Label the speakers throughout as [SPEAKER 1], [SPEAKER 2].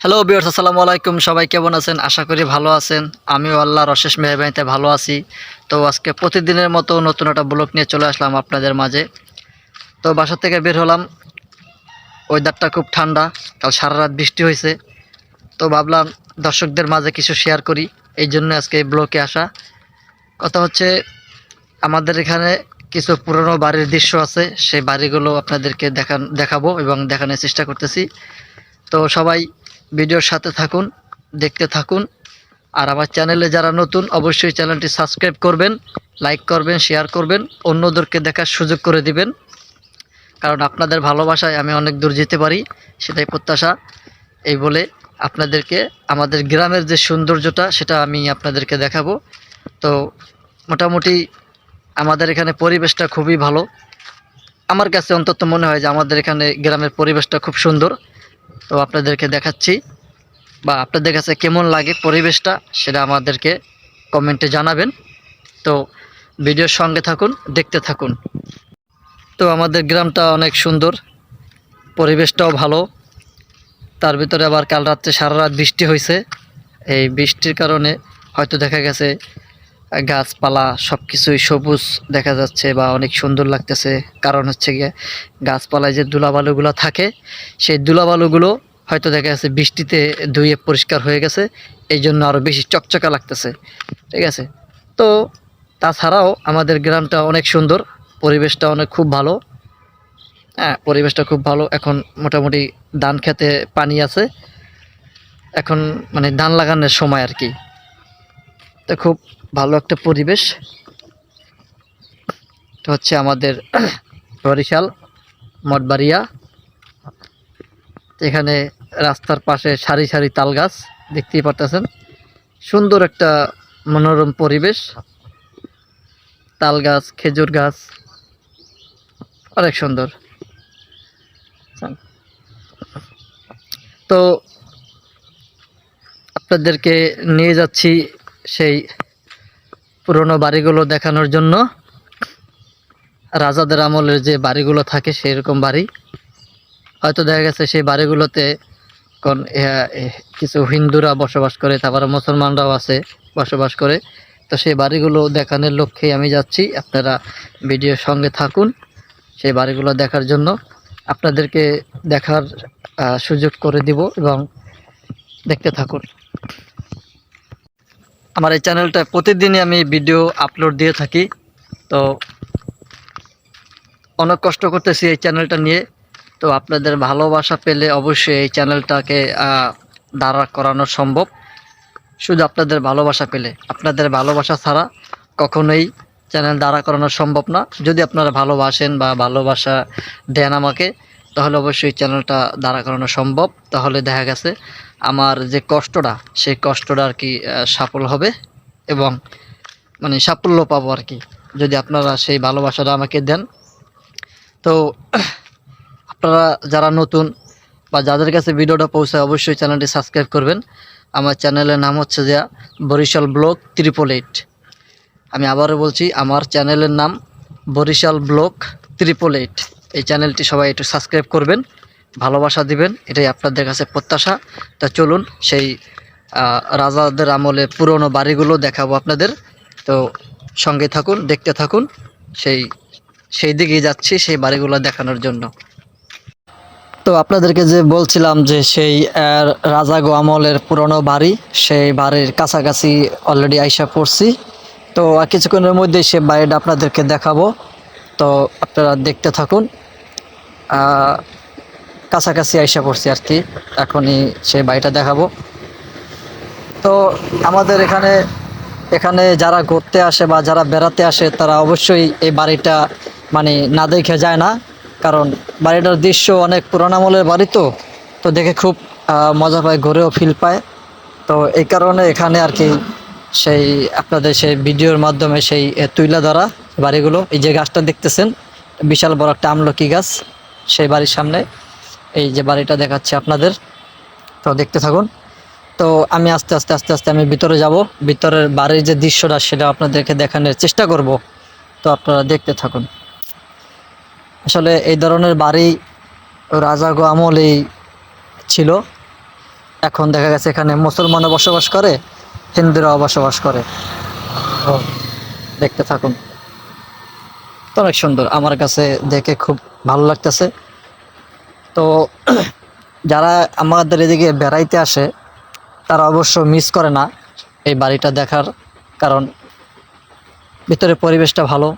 [SPEAKER 1] Hello viewers, আসসালামু আলাইকুম। সবাই কেমন আছেন? আশা করি ভালো আছেন। আমিও আল্লাহর অশেষ মেহেরবানিতে ভালো আছি। তো আজকে প্রতিদিনের মতো নতুন একটা ব্লগ নিয়ে চলে আসলাম আপনাদের মাঝে। তো বাসা থেকে বের হলাম, ওয়েদারটা খুব ঠান্ডা, কাল সারা রাত বৃষ্টি হয়েছে। তো ভাবলাম দর্শকদের মাঝে কিছু শেয়ার করি, এই জন্য আজকে এই ব্লগে আসা। কথা হচ্ছে, আমাদের এখানে কিছু পুরনো বাড়ির দৃশ্য আছে, সেই বাড়িগুলো আপনাদেরকে দেখাবো এবং দেখানোর চেষ্টা করতেছি। তো সবাই ভিডিওর সাথে থাকুন, দেখতে থাকুন। আর আমার চ্যানেলে যারা নতুন, অবশ্যই চ্যানেলটি সাবস্ক্রাইব করবেন, লাইক করবেন, শেয়ার করবেন, অন্যদেরকে দেখার সুযোগ করে দিবেন। কারণ আপনাদের ভালোবাসায় আমি অনেক দূর যেতে পারি, সেটাই প্রত্যাশা। এই বলে আপনাদেরকে আমাদের গ্রামের যে সৌন্দর্যটা, সেটা আমি আপনাদেরকে দেখাবো। তো মোটামুটি আমাদের এখানে পরিবেশটা খুবই ভালো। আমার কাছে অন্তত মনে হয় যে আমাদের এখানে গ্রামের পরিবেশটা খুব সুন্দর। তো আপনাদেরকে দেখাচ্ছি, বা আপনাদের কাছে কেমন লাগে পরিবেশটা, সেটা আমাদেরকে কমেন্টে জানাবেন। তো ভিডিওর সঙ্গে থাকুন, দেখতে থাকুন। তো আমাদের গ্রামটা অনেক সুন্দর, পরিবেশটাও ভালো। তার ভিতরে আবার কাল রাত্রে সারা রাত বৃষ্টি হয়েছে। এই বৃষ্টির কারণে হয়তো দেখা গেছে গাছপালা সব কিছুই সবুজ দেখা যাচ্ছে বা অনেক সুন্দর লাগতেছে। কারণ হচ্ছে গিয়ে গাছপালায় যে ধুলাবালুগুলো থাকে, সেই ধুলাবালুগুলো হয়তো দেখা যাচ্ছে বৃষ্টিতে ধুয়ে পরিষ্কার হয়ে গেছে, এই জন্য আরও বেশি চকচকা লাগতেছে। ঠিক আছে। তো তাছাড়াও আমাদের গ্রামটা অনেক সুন্দর, পরিবেশটা অনেক খুব ভালো। হ্যাঁ, পরিবেশটা খুব ভালো। এখন মোটামুটি ধান খেতে পানি আছে, এখন মানে ধান লাগানোর সময় আর কি। তো খুব ভালো একটা পরিবেশ। এটা হচ্ছে আমাদের বরিশাল মঠবাড়িয়া। এখানে রাস্তার পাশে সারি সারি তাল গাছ দেখতেই পারতেছেন। সুন্দর একটা মনোরম পরিবেশ, তাল গাছ, খেজুর গাছ, অনেক সুন্দর। তো আপনাদেরকে নিয়ে যাচ্ছি সেই পুরনো বাড়িগুলো দেখানোর জন্য। রাজাদের আমলের যে বাড়িগুলো থাকে, সেই রকম বাড়ি। হয়তো দেখা গেছে সেই বাড়িগুলোতে কোন কিছু হিন্দুরা বসবাস করে, তারপরে মুসলমানরাও আছে বসবাস করে। তো সেই বাড়িগুলো দেখানোর লক্ষ্যেই আমি যাচ্ছি। আপনারা ভিডিওর সঙ্গে থাকুন সেই বাড়িগুলো দেখার জন্য। আপনাদেরকে দেখার সুযোগ করে দিব এবং দেখতে থাকুন। আমার এই চ্যানেলটা প্রতিদিনই আমি ভিডিও আপলোড দিয়ে থাকি। তো অনেক কষ্ট করতেছি এই চ্যানেলটা নিয়ে। তো আপনাদের ভালোবাসা পেলে অবশ্যই এই চ্যানেলটাকে দাঁড়া করানো সম্ভব, শুধু আপনাদের ভালোবাসা পেলে। আপনাদের ভালোবাসা ছাড়া কখনোই চ্যানেল দাঁড়া করানো সম্ভব না। যদি আপনারা ভালোবাসেন বা ভালোবাসা দেন আমাকে, তাহলে অবশ্যই চ্যানেলটা দাঁড়া করানো সম্ভব। তাহলে দেখা গেছে আমার যে কষ্টটা, সেই কষ্টটা আর কি সফল হবে এবং মানে সাফল্য পাবো আর কি, যদি আপনারা সেই ভালোবাসাটা আমাকে দেন। তো আপনারা যারা নতুন বা যাদের কাছে ভিডিওটা পৌঁছায়, অবশ্যই চ্যানেলটি সাবস্ক্রাইব করবেন। আমার চ্যানেলের নাম হচ্ছে যে বরিশাল ব্লগ 888। আমি আবারও বলছি, আমার চ্যানেলের নাম বরিশাল ব্লগ 888। এই চ্যানেলটি সবাই একটু সাবস্ক্রাইব করবেন, ভালোবাসা দিবেন, এটাই আপনাদের কাছে প্রত্যাশা। তা চলুন সেই রাজাদের আমলে পুরনো বাড়িগুলো দেখাবো আপনাদের। তো সঙ্গে থাকুন, দেখতে থাকুন। সেই সেই দিকেই যাচ্ছি, সেই বাড়িগুলো দেখানোর জন্য। তো আপনাদেরকে যে বলছিলাম যে সেই রাজাগো আমলের পুরনো বাড়ি, সেই বাড়ির কাছাকাছি অলরেডি আইসা পড়ছি। তো আর কিছুক্ষণের মধ্যেই সে বাড়িটা আপনাদেরকে দেখাবো। তো আপনারা দেখতে থাকুন। কাছাকাছি আইসা পড়ছি আর কি, এখনই সেই বাড়িটা দেখাবো। তো আমাদের এখানে এখানে যারা ঘুরতে আসে বা যারা বেড়াতে আসে, তারা অবশ্যই এই বাড়িটা মানে না দেখে যায় না। কারণ বাড়িটার দৃশ্য অনেক পুরোনো আমলের বাড়ি, তো তো দেখে খুব মজা পায়, ঘুরেও ফিল পায়। তো এই কারণে এখানে আর কি সেই আপনাদের সেই ভিডিওর মাধ্যমে সেই তুইলা ধরা বাড়িগুলো। এই যে গাছটা দেখতেছেন, বিশাল বড় একটা আমলকি গাছ, সেই বাড়ির সামনে এই যে বাড়িটা দেখাচ্ছে আপনাদের। তো দেখতে থাকুন। তো আমি আস্তে আস্তে আস্তে আস্তে আমি ভিতরে যাব, ভিতরের বাড়ির যে দৃশ্যটা সেটা আপনাদেরকে দেখানোর চেষ্টা করব। তো আপনারা দেখতে থাকুন। আসলে এই ধরনের বাড়ি রাজাগো আমলেই ছিল। এখন দেখা গেছে এখানে মুসলমানও বসবাস করে, হিন্দুরাও বসবাস করে। তো দেখতে থাকুন। তো অনেক সুন্দর, আমার কাছে দেখে খুব ভালো লাগতেছে। তো যারা আমাদের এদিকে বেড়াইতে আসে তারা অবশ্য মিস করে না এই বাড়িটা দেখার, কারণ ভিতরে পরিবেশটা ভালো।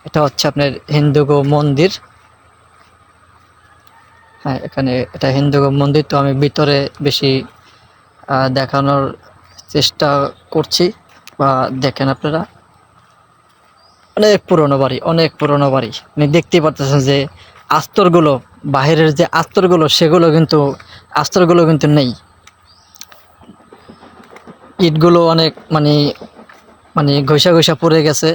[SPEAKER 1] এটা হচ্ছে আপনার হিন্দুগো মন্দির। হ্যাঁ, এখানে এটা হিন্দুগো মন্দির। তো আমি ভিতরে বেশি দেখানোর চেষ্টা করছি, বা দেখেন আপনারা। অনেক পুরনো বাড়ি, অনেক পুরনো বাড়ি। আপনি দেখতেই পারতেছেন যে আস্তরগুলো, বাহিরের যে আস্তরগুলো সেগুলো কিন্তু, আস্তরগুলো কিন্তু নেই। ইটগুলো অনেক মানে মানে ঘষা ঘষা পড়ে গেছে।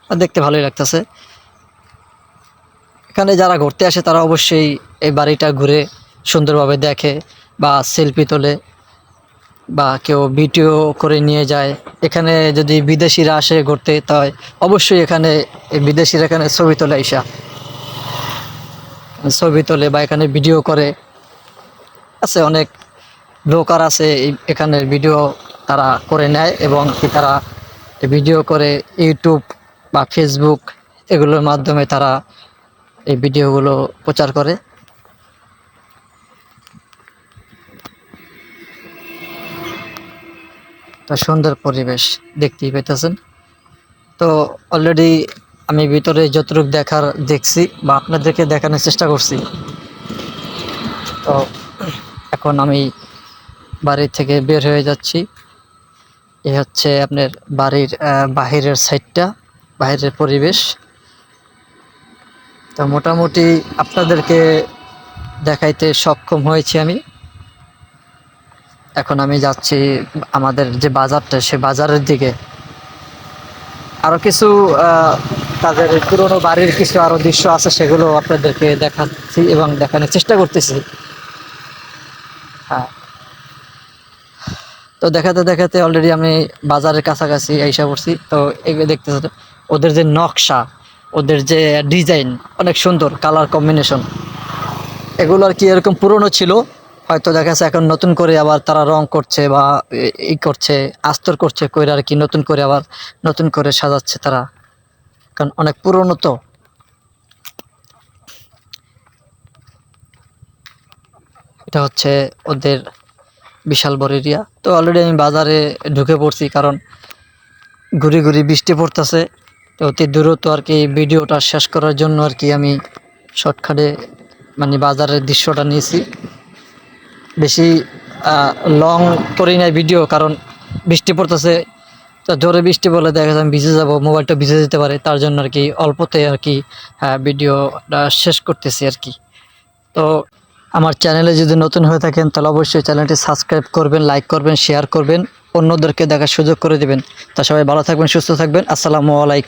[SPEAKER 1] আর দেখতে ভালোই লাগতেছে। এখানে যারা ঘুরতে আসে তারা অবশ্যই এই বাড়িটা ঘুরে সুন্দরভাবে দেখে, বা সেলফি তোলে, বা কেউ ভিডিও করে নিয়ে যায়। এখানে যদি বিদেশিরা আসে ঘুরতে, তাই অবশ্যই এখানে এই বিদেশিরা এখানে ছবি তোলে, আইসা ছবি তোলে বা এখানে ভিডিও করে। আছে অনেক ব্লগার আছে এখানে ভিডিও তারা করে নেয়, এবং কি তারা ভিডিও করে ইউটিউব বা ফেসবুক এগুলোর মাধ্যমে তারা এই ভিডিওগুলো প্রচার করে। তো সুন্দর পরিবেশ দেখতেই পেতেছেন। তো অলরেডি আমি ভিতরে যতটুকু দেখার দেখছি বা আপনাদেরকে দেখানোর চেষ্টা করছি। তো এখন আমি বাড়ি থেকে বের হয়ে যাচ্ছি। এই হচ্ছে আপনার বাড়ির বাহিরের সাইডটা, বাহিরের পরিবেশ। তো মোটামুটি আপনাদেরকে দেখাইতে সক্ষম হয়েছি আমি। এখন আমি যাচ্ছি আমাদের যে বাজারটা, সে বাজারের দিকে। আরো কিছু তাদের পুরোনো বাড়ির কিছু আরো দৃশ্য আছে, সেগুলো আপনাদেরকে দেখাচ্ছি এবং দেখানোর চেষ্টা করতেছি। হ্যাঁ, তো দেখাতে দেখাতে অলরেডি আমি বাজারের কাছাকাছি আইসা পড়ছি। তো এগুলো দেখতেছি, ওদের যে নকশা, ওদের যে ডিজাইন অনেক সুন্দর, কালার কম্বিনেশন, এগুলো আর কি এরকম পুরনো ছিল, হয়তো দেখা যাচ্ছে এখন নতুন করে আবার তারা রং করছে বা ই করছে, আস্তর করছে, কইরা আর কি নতুন করে আবার নতুন করে সাজাচ্ছে তারা, কারণ অনেক পুরনো। তো এটা হচ্ছে ওদের বিশাল বড় এরিয়া। তো অলরেডি আমি বাজারে ঢুকে পড়ছি, কারণ ঘুরি ঘুরি বৃষ্টি পড়তেছে। তো অতি দ্রুত আর কি ভিডিওটা শেষ করার জন্য আর কি আমি শর্টকাটে মানে বাজারের দৃশ্যটা নিয়েছি। বেশি লং করি নাই ভিডিও, কারণ বৃষ্টি পড়তেছে। তো জোরে বৃষ্টি বলে দেখা যায় আমি ভিজে যাব, মোবাইলটা ভিজে যেতে পারে, তার জন্য আর কি অল্পতে আর কি ভিডিওটা শেষ করতেছি আর কি। তো আমার চ্যানেলে যদি নতুন হয়ে থাকেন তাহলে অবশ্যই চ্যানেলটি সাবস্ক্রাইব করবেন, লাইক করবেন, শেয়ার করবেন, অন্যদেরকে দেখার সুযোগ করে দেবেন। তা সবাই ভালো থাকবেন, সুস্থ থাকবেন। আসসালামু আলাইকুম।